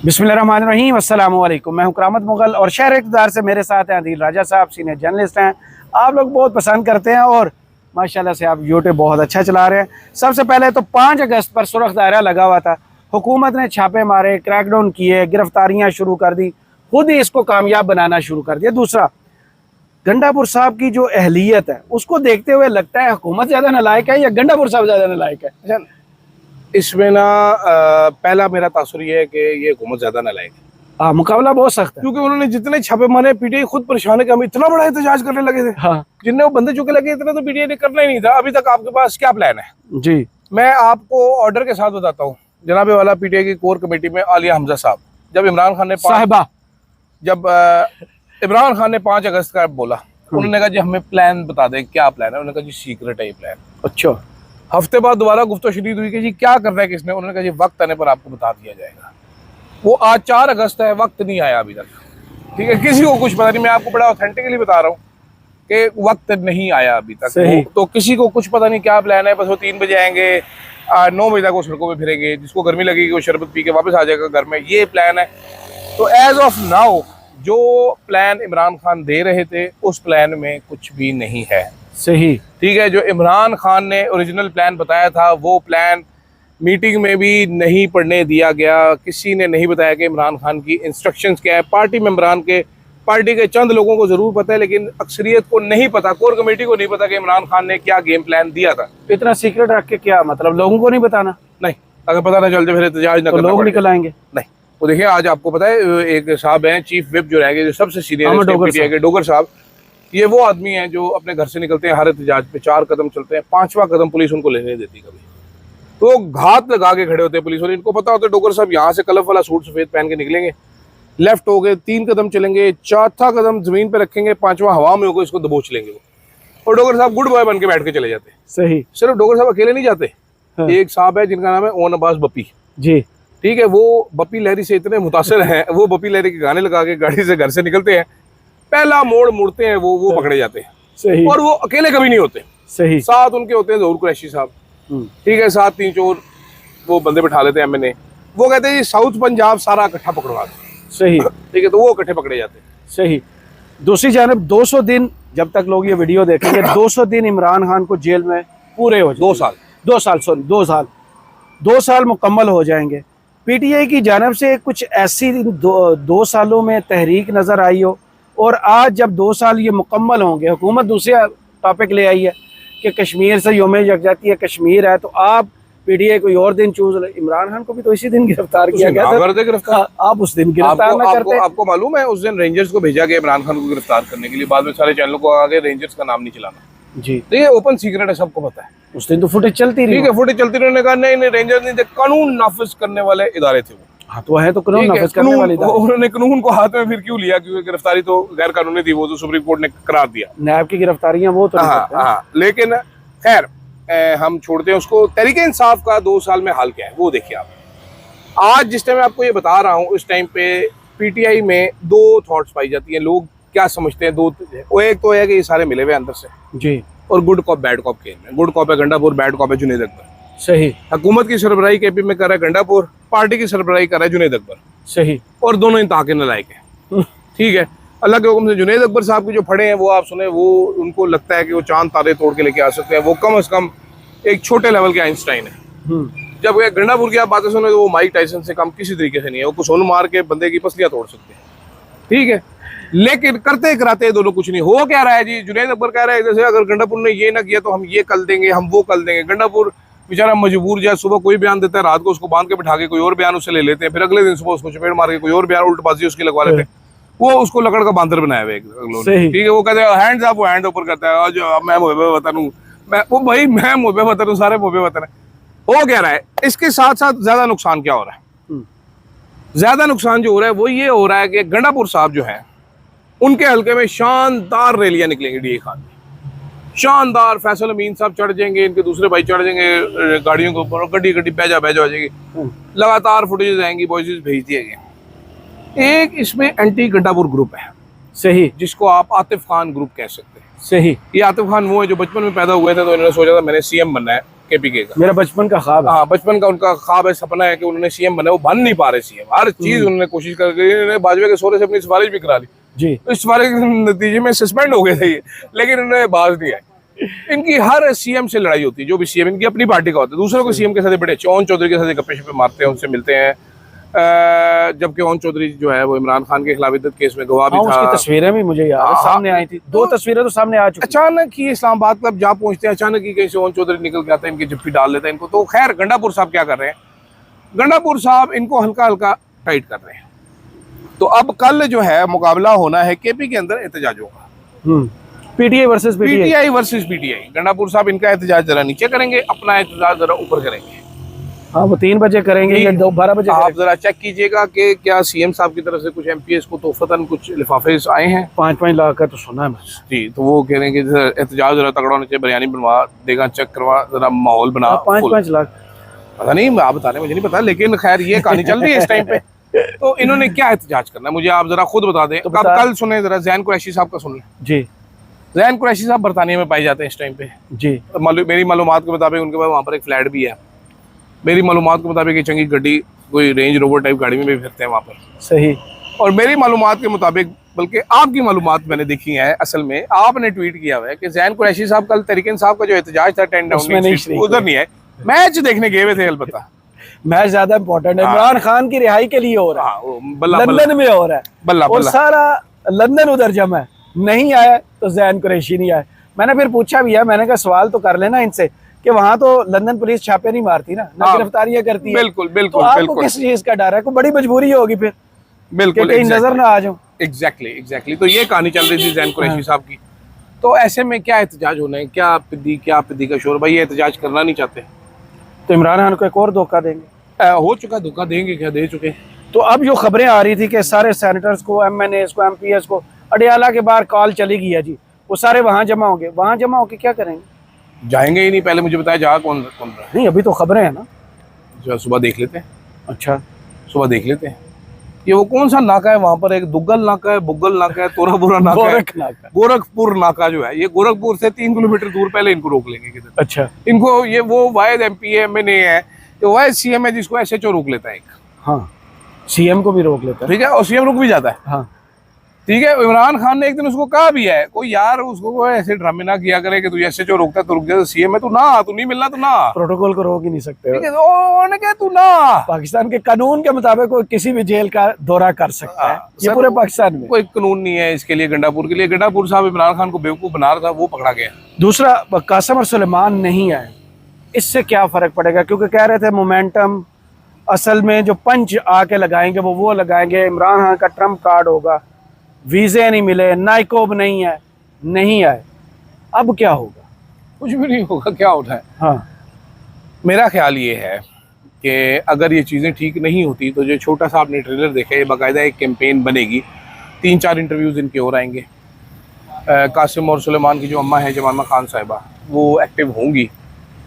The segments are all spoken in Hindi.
बिस्मिल्लाहिर्रहमानिर्रहीम, अस्सलाम वालेकुम। मैं हूं करामत मुगल और शहर इक़्तिदार से मेरे साथ हैं आदिल राजा साहब, सीनियर जर्नलिस्ट हैं। आप लोग बहुत पसंद करते हैं और माशाल्लाह से आप यूट्यूब बहुत अच्छा चला रहे हैं। सबसे पहले तो 5 अगस्त पर सुरख दायरा लगा हुआ था। हुकूमत ने छापे मारे, क्रैकडाउन किए, गिरफ्तारियाँ शुरू कर दी, खुद ही इसको कामयाब बनाना शुरू कर दिया। दूसरा, गंडापुर साहब की जो अहलियत है उसको देखते हुए लगता है हुकूमत ज़्यादा नालायक है या गंडापुर साहब ज़्यादा नालायक है? इसमें ना पहला मेरा तासुर ये है कि ये हुकूमत ज्यादा नालायक है। हाँ, मुकाबला बहुत सख्त है क्योंकि उन्होंने जितने छापे मारे, पीटीआई खुद परेशान है कि हम इतना बड़ा एहतजाज करने लगे थे। हाँ जिनने वो बंदे चुके लगे, इतना तो पीटीआई ने करना ही नहीं था। अभी तक आपके पास क्या प्लान है? जी, मैं आपको ऑर्डर के साथ बताता हूँ। जनाबे वाला पीटीआई की कोर कमेटी में आलिया हमजा साहब, जब इमरान खान ने इमरान खान ने 5 अगस्त का बोला, उन्होंने कहा जी हमें प्लान बता दें, क्या प्लान है। उन्होंने कहा जी सीक्रेट है ये प्लान। अच्छा, हफ्ते बाद दोबारा गुफ्तगू शदीद हुई कि जी क्या करना है किसने। उन्होंने कहा जी वक्त आने पर आपको बता दिया जाएगा। वो आज 4 अगस्त है, वक्त नहीं आया अभी तक। ठीक है, किसी को कुछ पता नहीं। मैं आपको बड़ा ऑथेंटिकली बता रहा हूँ कि वक्त नहीं आया अभी तक। तो किसी को कुछ पता नहीं क्या प्लान है। बस वो 3 बजे आएंगे, 9 बजे तक वो सड़कों पे फिरेंगे। जिसको गर्मी लगेगी वो शरबत पी के वापस आ जाएगा घर में। ये प्लान है। तो एज ऑफ नाउ जो प्लान इमरान खान दे रहे थे उस प्लान में कुछ भी नहीं है। सही, ठीक है। जो इमरान खान ने ओरिजिनल प्लान बताया था वो प्लान मीटिंग में भी नहीं पढ़ने दिया गया। किसी ने नहीं बताया कि इमरान खान की इंस्ट्रक्शंस क्या है। पार्टी मेंबरान के, पार्टी के चंद लोगों को जरूर पता है, लेकिन अक्सरियत को नहीं पता, कोर कमेटी को नहीं पता कि इमरान खान ने क्या गेम प्लान दिया था। इतना सीक्रेट रख के क्या मतलब, लोगों को नहीं बताना? नहीं, अगर पता ना चलते फिर एहतजाज ना तो लोग निकल आएंगे। नहीं, वो देखिए आज आपको पता है एक साहब हैं चीफ विप जो रहेंगे, जो सबसे सीनियर डोगर साहब। ये वो आदमी है जो अपने घर से निकलते हैं हर एहतजाज पे 4 कदम चलते हैं, 5वां कदम पुलिस उनको लेने नहीं देती कभी। तो घात लगा के खड़े होते हैं पुलिस वाले। इनको पता होता है डोगर साहब यहाँ से कलफ वाला सूट सफेद पहन के निकलेंगे, लेफ्ट हो गए, 3 कदम चलेंगे, 4था कदम जमीन पे रखेंगे, 5वां हवा में होगा, इसको दबोच लेंगे वो। और डोगर साहब गुड बॉय बन के बैठ के चले जाते हैं। सही, सिर्फ डोगर साहब अकेले नहीं जाते। हाँ। एक साहब है जिनका नाम है ओन अब्बास बप्पी जी। ठीक है, वो बप्पी लहरी से इतने मुतासिर हैं, वो बप्पी लहरी के गाने लगा के गाड़ी से घर से निकलते हैं, पहला मोड़ मुड़ते हैं वो पकड़े जाते हैं। सही, और वो अकेले कभी नहीं होते। सही, साथ उनके होते हैं जहूर कुरैशी साहब। ठीक है, साथ 3 चोर वो बंदे बिठा लेते हैं एमएनए। वो कहते हैं साउथ पंजाब सारा इकट्ठा पकड़वा दो। सही, ठीक है, तो वो इकट्ठे पकड़े जाते हैं। सही। दूसरी जानब 200 दिन, जब तक लोग ये वीडियो देखेंगे 200 दिन इमरान खान को जेल में पूरे हो जाएंगे। 2 साल मुकम्मल हो जाएंगे। पीटीआई की जानब से कुछ ऐसी 2 सालों में तहरीक नज़र आई हो, और आज जब 2 साल ये मुकम्मल होंगे, हुकूमत दूसरे टॉपिक ले आई है कि कश्मीर से यौम यकजहती है, कश्मीर है, तो आप पीटीआई कोई और दिन चूज ले। इमरान खान को भी तो इसी दिन गिरफ्तार किया गया था। आप उस दिन गिरफ्तार ना करते। आपको मालूम है उस दिन रेंजर्स को भेजा गया इमरान खान को गिरफ्तार करने के लिए। बाद में सारे चैनलों को आगे रेंजर्स का नाम नहीं चलाना। जी, तो ये ओपन सीक्रेट है, सबको पता है। उस दिन तो फुटेज चलती रही। ठीक है, फुटेज चलती रही। कहा नहीं रेंजर नहीं थे, कानून नाफिज करने वाले इदारे थे वो। हाँ, तो है तो कानून नाफिज करने वाले इदारे। उन्होंने कानून को हाथ में फिर क्यों लिया? क्योंकि गिरफ्तारी तो गैर कानूनी थी, वो तो सुप्रीम कोर्ट ने करार दिया। नैब की गिरफ्तारियां वो तो हाँ, लेकिन खैर हम छोड़ते हैं उसको। तहरीके इंसाफ का 2 साल में हाल क्या है वो देखिए आप। आज जिस टाइम मैं आपको ये बता रहा हूँ, उस टाइम पे पीटीआई में 2 थॉट्स पाई जाती हैं। लोग क्या समझते हैं, 2। वो एक तो है कि ये सारे मिले हुए अंदर से जी, और गुड कॉप बैड कॉप खेल में। गुड कॉप है गंडापुर, बैड कॉप है जुनैद अकबर। सही, हुकूमत की सरबराही केपी में कर रहा है गंडापुर, पार्टी की सरबराही कर रहा है जुनैद अकबर। सही, और दोनों इंतहा के नालायक है। ठीक है, अल्लाह के हुक्म से जुनैद अकबर साहब के जो फड़े हैं वो आप सुने, वो उनको लगता है कि वो चांद तारे तोड़ के लेके आ सकते हैं। वो कम से कम एक छोटे लेवल के आइंस्टाइन है। जब गंडापुर की आप बातें सुने तो वो माइक टाइसन से कम किसी तरीके से नहीं है। वो कुछ सोन मार के बंदे की पसलियां तोड़ सकते हैं। ठीक है, लेकिन करते कराते दोनों कुछ नहीं हो। क्या रहा है जी, जुनैद अकबर कह रहा है जैसे अगर गंडापुर ने ये ना किया तो हम ये कर देंगे, हम वो कर देंगे। गंडापुर बेचारा मजबूर जाए, सुबह कोई बयान देता है, रात को उसको बांध के बिठा के कोई और बयान उससे ले लेते हैं, फिर अगले दिन सुबह उसको चपेट मार के कोई और बयान उल्टबाजी उसकी लगवा लेते हैं। वो उसको लकड़ का बांदर बनाया हुआ है। ठीक है, वो कहते हैं हैंड्स अप, वो हैंड ऊपर करता है, और मैं मुहब्बे वतन हूँ, मैं मुहब्बे वतन हूँ, सारे मुहब्बे वतन है। हो क्या रहा है, इसके साथ साथ ज्यादा नुकसान क्या हो रहा है? ज्यादा नुकसान जो हो रहा है वो ये हो रहा है कि गंडापुर साहब जो है उनके हल्के में शानदार रैलियां निकलेंगी। डीए खान में शानदार, फैसल अमीन साहब चढ़ जाएंगे, इनके दूसरे भाई चढ़ जाएंगे गाड़ियों के ऊपर, गड्डी बैजा हो जाएगी। लगातार फुटेजेस आएंगी, वॉइसेस भेज दिए गए। एक इसमें एंटी गंडापुर ग्रुप है, सही, जिसको आप आतिफ खान ग्रुप कह सकते हैं। सही, ये आतिफ खान वो है जो बचपन में पैदा हुए थे तो इन्होंने सोचा था मैंने सीएम बनना है, KPK का। मेरा बचपन का ख्वाब है। हाँ, बचपन का उनका ख्वाब है, सपना है कि उन्होंने CM बने, वो बन नहीं पा रहे CM। हर चीज उन्होंने कोशिश करके, उन्होंने बाजवा के शोरे से अपनी सिफारिश भी करा ली, जी। तो इस सिफारिश के नतीजे में सस्पेंड हो गए थे ये, लेकिन उन्होंने बाज नहीं आई। इनकी हर CM से लड़ाई होती है, जो भी CM इनकी अपनी पार्टी का होता है, दूसरों को CM के साथ बड़े ओन चौधरी के साथ गप्पे शप्पे मारते हैं, उनसे मिलते हैं। जबकि ओन चौधरी जो है वो इमरान खान के खिलाफ इद्दत केस में गवाह भी था। उसकी तस्वीरें भी मुझे याद है, सामने आई थी, 2 तस्वीरें तो सामने आ चुकी। अचानक ही इस्लामाबाद क्लब जा पहुंचते हैं, अचानक ही कहीं से ओन चौधरी निकल के आता है, इनकी जफ्फी डाल देता है इनको। तो खैर गंडापुर साहब क्या कर रहे हैं, गंडापुर साहब इनको हल्का हल्का टाइट कर रहे हैं। तो अब कल जो है मुकाबला होना है KP के अंदर एहतजाजों का, PTI versus PTI versus PTI। Gandapur साहब इनका एहतजाज जरा नीचे करेंगे, अपना एहतजाज जरा ऊपर करेंगे। हाँ, वो 3 बजे करेंगे या 12 बजे। आप जरा चेक कीजिएगा कि क्या CM साहब की तरफ से कुछ MPS को तोहफतन कुछ लिफाफे आए हैं। 5-5 लाख का तो सुना है मैंने। जी, तो वो कह रहे हैं कि एहतजाज जरा तगड़ा होना चाहिए, बिरयानी बनवा देगा, चेक करवा, जरा माहौल बना। 5-5 लाख पता नहीं, आप बता रहे, मुझे नहीं पता, लेकिन खैर ये कहानी चल रही है इस टाइम पे। तो इन्होंने क्या एहतजाज करना है, मुझे आप जरा खुद बता दें। तो अब कल सुने जरा, ज़ैन कुरैशी साहब का सुन लें। जी। ज़ैन कुरैशी साहब बरतानिया में पाए जाते हैं इस टाइम पे जी। मेरी मालूमात के मुताबिक उनके पास वहाँ पर एक फ्लैट भी है। मेरी मालूमात के मुताबिक ये चंगी गड्डी, कोई रेंज रोवर टाइप गाड़ी में भी फिरते हैं वहाँ पर। सही। और मेरी मालूमात के मुताबिक, बल्कि आपकी मालूमात मैंने देखी है, असल में आपने ट्वीट किया हुआ है कि ज़ैन कुरैशी साहब कल तहरीक साहब का जो एहतजाज था 10 डाउनिंग उधर नहीं है, मैच देखने गए हुए थे। अलबत्ता मैच ज्यादा इंपॉर्टेंट है, इमरान खान की रिहाई के लिए हो रहा है, लंदन में हो रहा है, बल्ला और सारा लंदन उधर जमा है। नहीं आया तो ज़ैन कुरैशी नहीं आया। मैंने फिर पूछा भी है, मैंने कहा सवाल तो कर लेना इनसे कि वहां तो लंदन पुलिस छापे नहीं मारती ना, गिरफ्तारियां करती है। बिल्कुल बिल्कुल। तो आपको किस चीज का डर है? कोई बड़ी मजबूरी होगी फिर, बिल्कुल, कहीं नजर ना आ जाओ। एग्जैक्टली। तो ये कहानी चल रही थी ज़ैन कुरैशी साहब की। तो ऐसे में क्या एहतजाज होना है, क्या पिद्दी का शोर, भाई ये एहतजाज करना नहीं चाहते, तो इमरान खान को एक और धोखा देंगे। हो चुका, धोखा देंगे क्या, दे चुके। तो अब जो खबरें आ रही थी कि सारे सेनेटर्स को, MNAs को, MPs को अडियाला के बाहर कॉल चली गई है जी, वो सारे वहां जमा होंगे। वहां जमा होके क्या करेंगे? जाएंगे ही नहीं, पहले मुझे बताया जा कौन रहा है। नहीं, अभी तो खबरें हैं ना। जो सुबह देख लेते हैं। अच्छा, सुबह देख लेते हैं। ये वो कौन सा नाका है वहां पर, एक दुग्गल नाका है, बुग्गल नाका है, तोरापुरा नाका है, गोरखपुर नाका जो है, ये गोरखपुर से 3 किलोमीटर दूर। पहले इनको रोक लेंगे किधर। अच्छा, इनको ये वो वाहिद MP है, MNA है, ये वाहिद CM है जिसको SHO रोक लेता है एक। हाँ, CM को भी रोक लेता है। ठीक है, और CM रुक भी जाता है। हाँ, ठीक है। इमरान खान ने एक दिन उसको कहा भी है, कोई यार उसको कोई ऐसे ड्रामे ना किया करे कि तू SHO रोकता तो रुक जाए, CM है तू ना, तू नहीं मिलना तो ना, प्रोटोकॉल को रोक ही नहीं सकते। ठीक है, उन्होंने कहा तू ना, पाकिस्तान के कानून के मुताबिक कोई किसी भी जेल का दौरा कर सकता है, ये पूरे पाकिस्तान में कोई कानून नहीं है इसके लिए। गंडापुर के लिए, गंडापुर साहब इमरान खान को बेवकूफ बना रहा था, वो पकड़ा गया। दूसरा, कासिम और सुलेमान नहीं आए, इससे क्या फर्क पड़ेगा? क्योंकि कह रहे थे मोमेंटम, असल में जो पंच आके लगाएंगे वो लगाएंगे, इमरान खान का ट्रम्प कार्ड होगा, वीजे नहीं मिले, नाइकोब नहीं है, नहीं आए, अब क्या होगा? कुछ भी नहीं होगा, क्या होता है। हाँ, मेरा ख्याल ये है कि अगर ये चीज़ें ठीक नहीं होती तो जो छोटा सा आपने ट्रेलर देखा है, बाकायदा एक कैंपेन बनेगी, 3-4 इंटरव्यूज़ इनके और आएंगे। कासिम और सुलेमान की जो अम्मा है जमाना खान साहिबा, वो एक्टिव होंगी,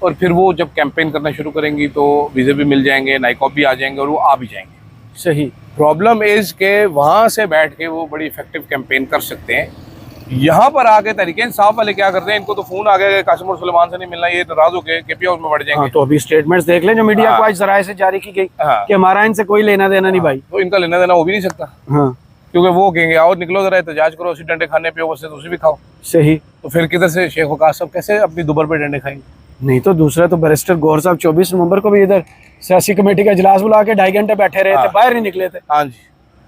और फिर वो जब कैंपेन करना शुरू करेंगी तो वीज़े भी मिल जाएंगे, नाइकॉब भी आ जाएंगे, और वो आ भी जाएंगे। सही। प्रॉब्लम इज़ के वहाँ से बैठ के वो बड़ी इफेक्टिव कैंपेन कर सकते हैं। यहाँ पर आके तहरीक इंसाफ वाले क्या करते हैं, इनको तो फ़ोन आ गया कासिम और सुलेमान से नहीं मिलना, ये नाराज़ होकर KP हाउस में बढ़ जाएंगे। हाँ, तो अभी स्टेटमेंट्स देख लें जो मीडिया को आज जराये से जारी की गई कि हमारा इनसे कोई लेना देना नहीं भाई। तो इनका लेना देना हो भी नहीं सकता। हाँ, क्योंकि वो कहेंगे आओ निकलो जरा एहतजाज करो, उसी डंडे खाने पे हो, उससे दूसरी भी खाओ। सही। तो फिर किधर से शेख वकास साहब कैसे अपनी दुबर पे डंडे खाएंगे? नहीं तो दूसरा तो बैरिस्टर गौहर साहब 24 नवंबर को भी इधर सियासी कमेटी का इजलास बुला के 2.5 घंटे बैठे रहे थे, बाहर नहीं निकले थे। हाँ जी,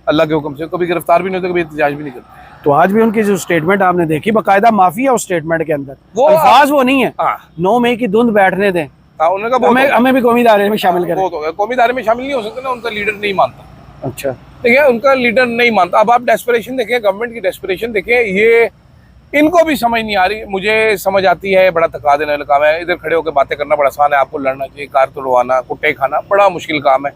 अल्लाह के हुक्म से कभी गिरफ्तार भी नहीं होते, कभी एहतजाज भी नहीं करते। तो आज भी उनकी जो स्टेटमेंट आपने देखी, बाकायदा माफी है उस स्टेटमेंट के अंदर, वो अल्फाज वो नहीं है 9 मई की धुंध बैठने दें, हमें भी कौमी दायरे में शामिल करें। कौमी दायरे में शामिल नहीं हो सकते ना, उनका लीडर नहीं मानता। अच्छा, देखिए उनका लीडर नहीं मानता। अब आप डेस्परेशन देखें, गवर्नमेंट की डेस्परेशन देखें, ये इनको भी समझ नहीं आ रही। मुझे समझ आती है, बड़ा थका देने वाला काम है, इधर खड़े होकर बातें करना बड़ा आसान है, आपको लड़ना चाहिए, कार तोड़वाना, कुट्टे खाना बड़ा मुश्किल काम है।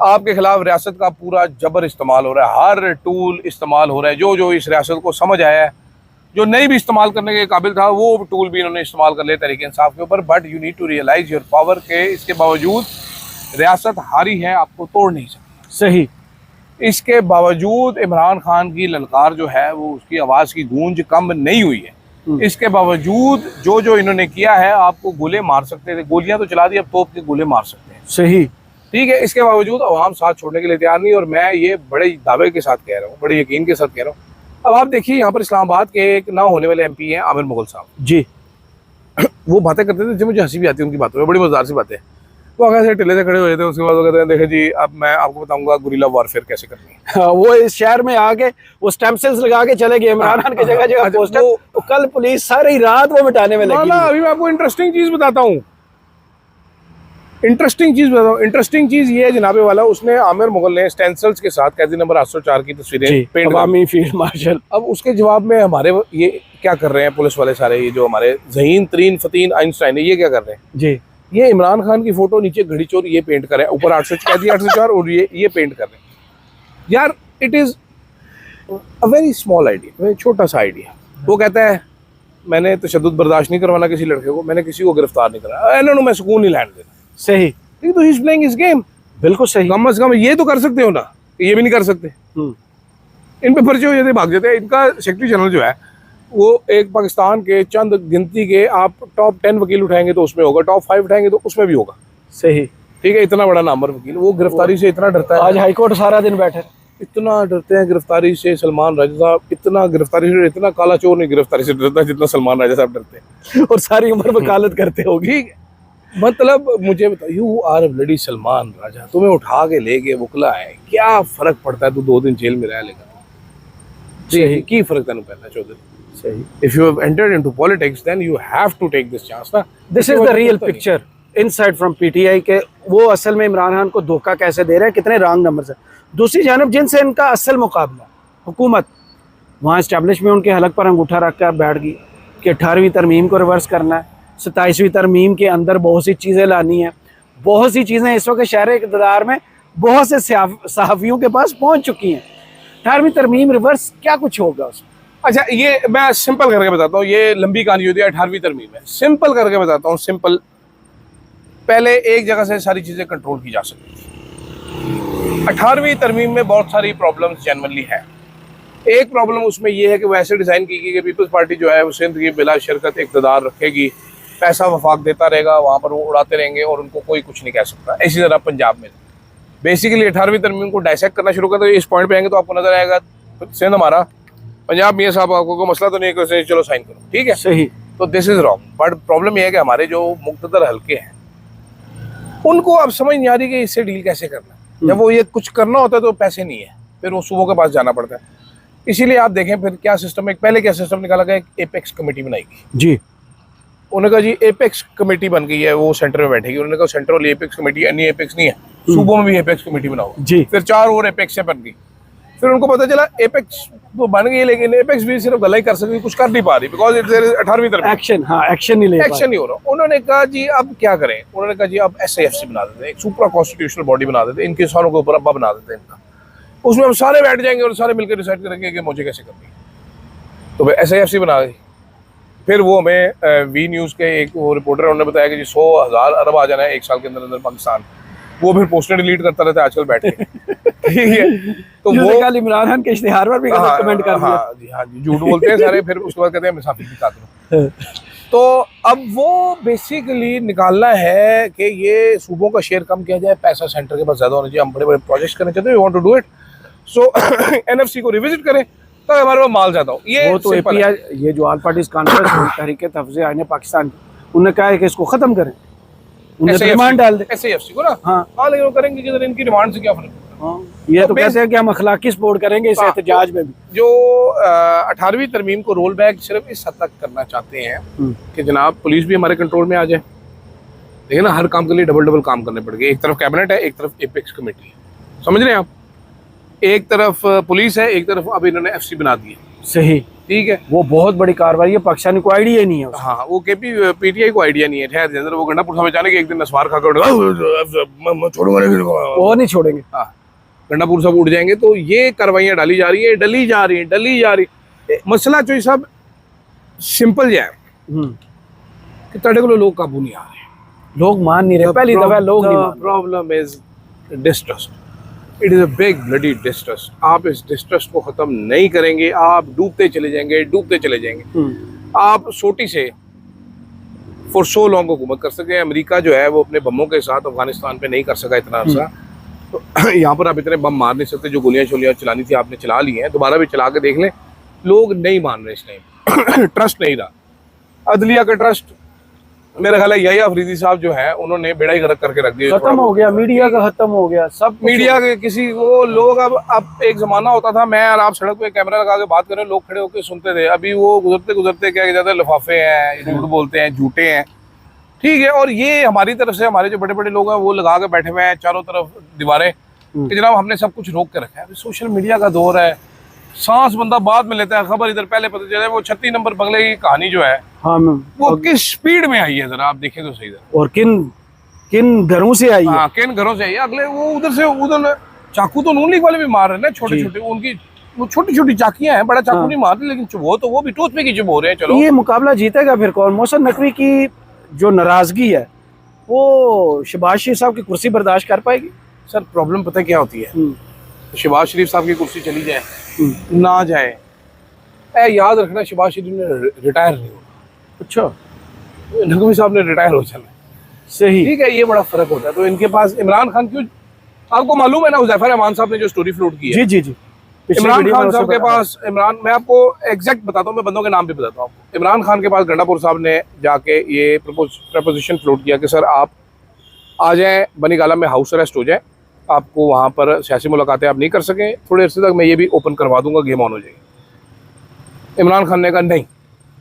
आपके खिलाफ रियासत का पूरा जबर इस्तेमाल हो रहा है, हर टूल इस्तेमाल हो रहा है, जो इस रियासत को समझ आया है, जो नहीं भी इस्तेमाल करने के काबिल था वो टूल भी इन्होंने इस्तेमाल कर लिया तहरीक इंसाफ के ऊपर। But you need to realise your power के इसके बावजूद रियासत हारी है, आपको तोड़ नहीं सकती। सही। इसके बावजूद इमरान खान की ललकार जो है वो, उसकी आवाज़ की गूंज कम नहीं हुई है। इसके बावजूद जो जो इन्होंने किया है, आपको गोले मार सकते थे, गोलियां तो चला दी, अब तोप के गोले मार सकते हैं। सही। ठीक है, इसके बावजूद अवाम साथ छोड़ने के लिए तैयार नहीं, और मैं ये बड़े दावे के साथ कह रहा हूँ, बड़े यकीन के साथ कह रहा हूँ। अब आप देखिए, यहाँ पर इस्लामाबाद के एक ना होने वाले MP हैं आमिर मुगल साहब जी। वो बातें करते थे जो मुझे हंसी भी आती है उनकी बातों में, बड़ी मजेदार सी बातें। वो आगे से टिले से खड़े हुए थे, उसके बाद वो कहते हैं देखे जी अब मैं आपको बताऊंगा गुरिल्ला वॉरफेयर कैसे करनी है। हाँ, वो इस शहर में आके वो स्टैम्प सेल्स लगा के चले गए, इमरान खान की जगह जगह पोस्टर। वो कल पुलिस सारी रात वो मिटाने में लगी। अभी मैं आपको इंटरेस्टिंग चीज बताता हूँ, इंटरेस्टिंग चीज ये है जनाबे वाला, उसने आमिर मुगल ने स्टेंसिल्स के साथ कैदी नंबर 804 की तस्वीरें पेंट अवामी फील्ड मार्शल। अब उसके जवाब में हमारे ये क्या कर रहे हैं पुलिस वाले सारे, ये जो हमारे ज़हीन तरीन फतीन आइंस्टाइन है, ये क्या कर रहे हैं जी, ये इमरान खान की फोटो नीचे घड़ी चोर ये पेंट कर रहे हैं, ऊपर 804 और ये पेंट कर रहे हैं। यार it is a very small idea, छोटा सा आइडिया। वो कहता है मैंने तशद्दुद बर्दाश्त नहीं करवाना किसी लड़के को, मैंने किसी को गिरफ्तार नहीं करा, इन्होंने मैं सुकून नहीं लैंड देना। सही। तो he is playing his game. बिल्कुल सही। कम से कम ये तो कर सकते हो ना, ये भी नहीं कर सकते। इन पे पर्चे हो जाते, भाग जाते हैं। इनका सेक्रेटरी जनरल जो है वो एक पाकिस्तान के चंद गिनती के, आप टॉप 10 वकील उठाएंगे तो उसमें होगा, टॉप 5 उठाएंगे तो उसमें भी होगा। सही। ठीक है, इतना बड़ा नामवर वकील, वो गिरफ्तारी से इतना डरता है। आज हाईकोर्ट सारा दिन बैठे, इतना डरते हैं गिरफ्तारी से सलमान राजा साहब, इतना गिरफ्तारी से, इतना काला चोर नहीं गिरफ्तारी से डरता जितना सलमान राजा साहब डरते हैं। और सारी उम्र वकालत करते होगी। मतलब मुझे बताओ, यू आर ब्लडी सलमान राजा, तुम्हें उठा के ले गए वकला है, क्या फर्क पड़ता है? तू 2 दिन जेल में रह लेगा, सही की फर्क तेन पैदा चौधरी। सही। If you have entered into politics, then you have to take this chance ना। This is the real picture inside from PTI के वो असल में इमरान खान को धोखा कैसे दे रहे हैं, कितने रॉन्ग नंबर है। दूसरी जानब जिनसे इनका असल मुकाबला हुकूमत, वहाँ इस्टेब्लिशमेंट उनके हलक पर अंगूठा रख कर बैठ गई कि 18वीं तरमीम को रिवर्स करना है, 27वीं तरमीम के अंदर बहुत सी चीज़ें लानी है। बहुत सी चीज़ें इस वक्त शहर इक़्तिदार में बहुत से सहाफ़ियों के पास पहुँच चुकी हैं। 18वीं तरमीम रिवर्स क्या कुछ होगा उसमें? अच्छा, ये मैं सिंपल करके बताता हूँ, ये लंबी कहानी होती है 18वीं तरमीम है। सिंपल करके बताता हूँ, सिंपल। पहले एक जगह से सारी चीज़ें कंट्रोल की जा सकती थी। 18वीं तरमीम में बहुत सारी प्रॉब्लम्स जेन्युइनली है। एक प्रॉब्लम उसमें ये है कि वो ऐसे डिज़ाइन की गई कि पीपल्स पार्टी जो है वो सिंध की बिला शरकत इक़्तिदार रखेगी, पैसा वफाक देता रहेगा, वहाँ पर वो उड़ाते रहेंगे और उनको कोई कुछ नहीं कह सकता। इसी तरह पंजाब में बेसिकली 18वीं तरमीम को डायसेक्ट करना शुरू करते, इस पॉइंट पे आएंगे तो आपको नजर आएगा सिंध हमारा, पंजाब मियाँ साहब आपको कोई मसला तो नहीं है, चलो साइन करो, ठीक है। सही। तो this is wrong. But problem ये है कि हमारे जो मुक़्तदर हल्के हैं उनको अब समझ नहीं आ रही कि इससे डील कैसे करना। जब वो ये कुछ करना होता है तो पैसे नहीं है, फिर वो सूबों के पास जाना पड़ता है। इसीलिए आप देखें फिर क्या सिस्टम है, पहले क्या सिस्टम निकाला गया, एपेक्स कमेटी बनाई गई जी। उन्होंने कहा जी एपेक्स कमेटी बन गई है, वो सेंटर में बैठेगी। उन्होंने कहा सेंटर वाली एपेक्स कमेटी अन्य एपेक्स नहीं है, सूबों में भी एपेक्स कमेटी बनाओ जी। फिर 4 और एपेक्स बन गई। फिर उनको पता चला एपेक्स तो बन गई, लेकिन एपेक्स भी सिर्फ गला ही कर सकती, कुछ कर नहीं पा रही, बिकॉज इट 18वीं तरफ एक्शन, हाँ एक्शन नहीं हो रहा। उन्होंने कहा जी अब क्या करें, उन्होंने कहा जी अब SAFC बना देते, एक सुप्रा कॉन्स्टिट्यूशनल बॉडी बना देते, इनके सारों के ऊपर अब्बा बना देते इनका, उसमें हम सारे बैठ जाएंगे और सारे मिलकर डिसाइड करेंगे कि मुझे कैसे करनी है। तो SAFC बना दी। फिर वो हमें वी न्यूज़ के एक वो रिपोर्टर उन्होंने बताया कि जी 100,000 अरब आ जाना है 1 साल के अंदर अंदर पाकिस्तान। वो फिर पोस्टर डिलीट करता रहता है आजकल बैठ के, ठीक है। तो वो कल इमरान खान के इश्तिहार पर भी कमेंट कर दिया। हाँ जी, झूठ बोलते हैं सारे। फिर उसके बाद कहते हैं मुसाफिर की ताकत। तो अब वो बेसिकली निकालना है कि ये सूबों का शेयर कम किया जाए, पैसा सेंटर के पास ज्यादा होना चाहिए, हम बड़े बड़े प्रोजेक्ट करना चाहते हैं, we want to do it, so NFC को रिविजिट करें तो हमारे पास माल ज्यादा हो। ये वो तो API, ये जो ऑल पार्टीज कॉन्फ्रेंस तहरीक तहफ़्ज़ुज़ आईन पाकिस्तान, उन्होंने कहा है कि इसको खत्म करें, उन्हें डिमांड डाल दे SAFC को ना। हाँ, लेकिन वो करेंगे किधर, इनकी डिमांड से क्या फर्क पड़ता है। ये तो कहते हैं कि हम अखलाकी सपोर्ट करेंगे इस एहतजाज में भी। जो 18वीं तरमीम को रोल बैक सिर्फ इस हद तक करना चाहते हैं कि जनाब पुलिस भी हमारे कंट्रोल में आ जाए। देखिए ना, हर काम के लिए डबल काम करने पड़ गए। एक तरफ कैबिनेट है, एक तरफ एपेक्स कमेटी है, समझ रहे हैं आप। एक तरफ पुलिस है, एक तरफ अब इन्होंने FC बना दी है। सही, ठीक है। वो बहुत बड़ी कार्रवाई है, पाकिस्तान को आइडिया नहीं है। हाँ, वो PTI को आइडिया नहीं है। ठहर जनरल वो गंडापुर साहब जाने के एक दिन नस्वार खा कर वो नहीं छोड़ेंगे। हाँ, गंडापुर साहब उठ जाएंगे। तो ये कार्रवाइयाँ डाली जा रही है। मसला जो सब सिंपल है कि तेरे को लोग काबू नहीं आ रहे, लोग मान नहीं रहे। पहली दफा लोग नहीं मान रहे। Problem is distrust. It is a big bloody distrust. आप इस डिस्ट्रस्ट को खत्म नहीं करेंगे, आप डूबते चले जाएंगे। आप सोटी से फॉर सो लॉन्ग हुकूमत कर सके। अमेरिका जो है वो अपने बमों के साथ अफगानिस्तान पे नहीं कर सका इतना अर्सा। तो यहाँ पर आप इतने बम मार नहीं सकते। जो गोलियां शोलियां चलानी थी आपने चला ली हैं, दोबारा भी चला के देख लें। लोग नहीं मान रहे इस टाइम ट्रस्ट नहीं रहा। अदलिया का ट्रस्ट मेरा ख्याल है यही अफरीदी साहब जो है उन्होंने बेड़ा ही गर्क करके रख दिया। खत्म हो गया, मीडिया का खत्म हो गया, सब मीडिया के किसी वो लोग अब एक जमाना होता था मैं और आप सड़क पे कैमरा लगा के बात करें, लोग खड़े होकर सुनते थे। अभी वो गुजरते गुजरते क्या कहते हैं, लिफाफे हैं, झूठ बोलते हैं, झूठे हैं, ठीक है। और ये हमारी तरफ से हमारे जो बड़े बड़े लोग हैं वो लगा के बैठे हुए हैं चारों तरफ दीवारें कि जनाब हमने सब कुछ रोक के रखा है। अभी सोशल मीडिया का दौर है, सांस बंदा बाद में लेता है, खबर इधर पहले पता चले। वो 36 नंबर बंगले की कहानी जो है हाँ वो किस स्पीड में आई है जरा आप देखें तो सही है। और किन किन घरों से आई है। हाँ, किन घरों से आई है। अगले वो उधर से उधर चाकू तो नून लीग वाले भी मार रहे हैं ना, छोटे छोटे उनकी वो छोटी छोटी चाकियां हैं, बड़ा चाकू नहीं मार रहे, लेकिन वो भी टूथ पे की चुभ हो रहे हैं। चलो ये मुकाबला जीतेगा फिर कौन? मोहसिन नकवी की जो नाराजगी है वो शहबाज शरीफ साहब की कुर्सी बर्दाश्त कर पाएगी? सर प्रॉब्लम पता है क्या होती है, शहबाज शरीफ साहब की कुर्सी चली जाए ना जाए, याद रखना शहबाज शरीफ ने रिटायर नहीं होना। अच्छा, नकवी साहब ने रिटायर हो जाना। सही, ठीक है, ये बड़ा फर्क होता है। तो इनके पास इमरान खान क्यों, आपको मालूम है ना हुज़ैफा रहमान साहब ने जो स्टोरी फ्लोट की है। जी जी जी, इमरान खान साहब के पास मैं आपको एग्जैक्ट बताता हूँ, मैं बंदों के नाम भी बताता हूँ आपको। इमरान खान के पास गंडापुर साहब ने जाके ये प्रपोजिशन फ्लोट किया कि सर आप आ जाएं, बनी गाला में हाउस अरेस्ट हो जाए, आपको वहाँ पर सियासी मुलाकातें आप नहीं कर सकें, थोड़े अरसे तक मैं ये भी ओपन करवा दूंगा, गेम ऑन हो जाएगी। इमरान खान ने कहा नहीं।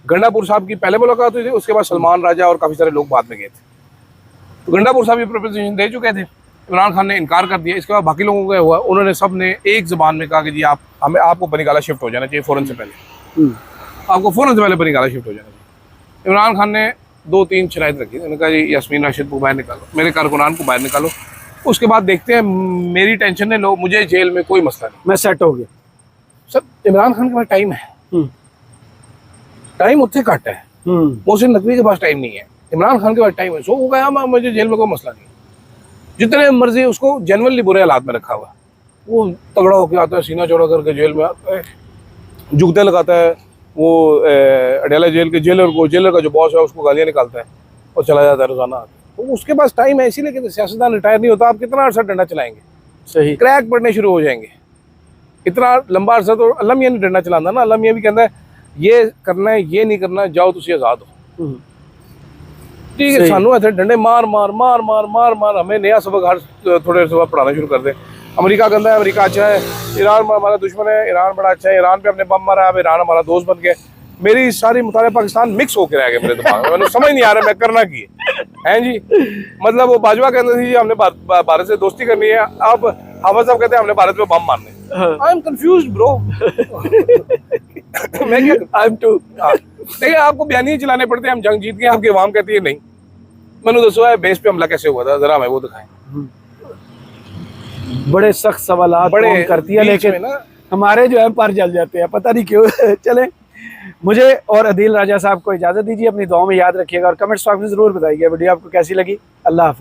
गंडापुर साहब की पहले मुलाकात हुई थी, उसके बाद सलमान राजा और काफ़ी सारे लोग बाद में गए थे। तो गंडापुर साहब ये प्रपोजिशन दे चुके थे, इमरान खान ने इनकार कर दिया। इसके बाद बाकी लोगों का हुआ, उन्होंने सब ने एक ज़बान में कहा कि जी आपको बनी गाला शिफ्ट हो जाना चाहिए फ़ौरन से पहले, आपको फ़ौरन से पहले बनी गाला शिफ्ट हो जाना चाहिए। इमरान खान ने 2-3 शराइत रखी, उन्होंने कहा जी यास्मीन राशिद को बाहर निकालो, मेरे कारकुनान को बाहर निकालो, उसके बाद देखते हैं। मेरी टेंशन है, लोग मुझे जेल में कोई मसला नहीं, मैं सेट हो गया। सर इमरान खान के पास टाइम है, टाइम उत्थे घट है। मोहसिन नकवी के पास टाइम नहीं है, इमरान खान के पास टाइम है। सो हो गया, मुझे जेल में कोई मसला नहीं। जितने मर्जी उसको जेनुअनली बुरे हालात में रखा हुआ है, वो तगड़ा होकर आता है, सीना चौड़ा करके जेल में आता है, जुगते लगाता है, वो अडयाला जेल के जेलर का जो बॉस है उसको गालियाँ निकालता है और चला जाता है रोजाना। तो उसके पास टाइम है, इसीलिए कहते सियासतदान रिटायर नहीं होता। आप कितना अर्सा डंडा चलाएंगे, सही, क्रैक पड़ने शुरू हो जाएंगे। इतना लंबा अर्सा तो अल्लाह मियां नहीं डंडा चलाना ना, अल्लाह मियां भी कहता है ये करना है, ये नहीं करना, जाओ तुसी आजाद हो। ठीक है, सानू ऐसे डंडे मार मार मार मार मार मार हमें नया सबक हर थोड़े से पढ़ाना शुरू कर दे। अमेरिका कहता है अमेरिका अच्छा है, ईरान हमारा दुश्मन है, ईरान बड़ा अच्छा है, ईरान पे अपने बम मारा, अब ईरान हमारा दोस्त बन गया। मेरी सारी मुताले पाकिस्तान मिक्स होकर रह गए मेरे दिमाग में, मैंने समझ नहीं आ रहा मैं करना की है जी। मतलब वो बाजवा कहते थे हमने भारत से दोस्ती करनी है, अब हाफिज साहब कहते हैं हमने भारत पे बम मारने। I am confused bro. मैं क्या आई एम टू देखिए, आपको बयानी चलाने पड़ते हैं, हम जंग जीत गए, आपकी आवाम कहती है नहीं। मैंने दसो है बेस पे हमला कैसे हुआ था, जरा हमें वो दिखाएं। बड़े सख्त सवाल बड़े करती है, लेकिन ना हमारे जो है पर जल जाते हैं, पता नहीं क्यों। चले, मुझे और अदील राजा साहब को इजाज़त दीजिए, अपनी दुआओं में याद रखिएगा और कमेंट्स बॉक्स में ज़रूर बताइएगा वीडियो आपको कैसी लगी। अल्लाह हाफ़िज़।